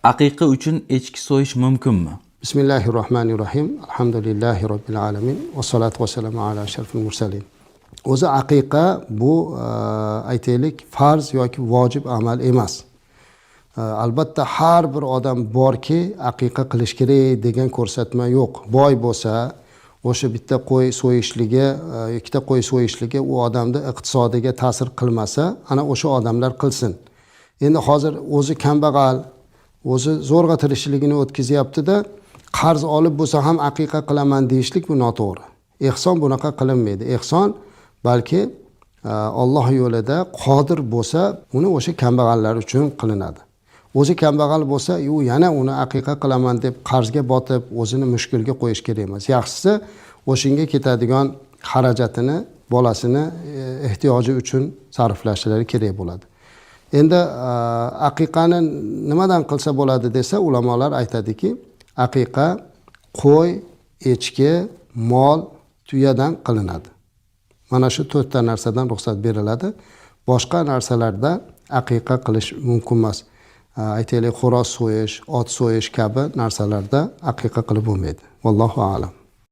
Aqiqa uchun echki so'yish mumkinmi? Bismillahirrohmanirrohim. Alhamdulillahi robbil alamin. Vassalatu vassalamu ala ashrafil mursalin. O'zi aqiqa bu aytaylik farz yoki vojib amal emas. Albatta har bir odam borki aqiqa qilish kerak degan ko'rsatma yo'q. Boy bo'lsa, o'sha bitta qo'y so'yishligi, ikkita qo'y so'yishligi u odamda iqtisodiga ta'sir qilmasa, ana o'sha odamlar qilsin. Endi hozir o'zi kambag'al, o'zi zo'rg'a tirikchiligini o'tkazyapti-da, qarz olib bo'lsa ham aqiqa qilaman deyishlik bu noto'g'ri. Ehson bunaqa qilinmaydi. Ehson balki Alloh yo'lida qodir bo'lsa, uni o'sha kambag'allar uchun qilinadi. O'zi kambag'al bo'lsa, u yana uni aqiqa qilaman deb qarzga botib, o'zini mushkulga qo'yish kerak emas. Yaxshisi o'shinga ketadigan xarajatini bolasini ehtiyoji uchun sarflashlari kerak bo'ladi. Endi aqiqani nimadan qilsa bo'ladi desa, ulamolar aytadiki, aqiqa qo'y, echki, mol, tuyadan qilinadi. Mana shu 4 ta narsadan ruxsat beriladi. Boshqa narsalarda aqiqa qilish mumkin emas. Aytaylik xo'roz so'yish, ot so'yish kabi narsalarda aqiqa qilib bo'lmaydi. Vallohu a'lam.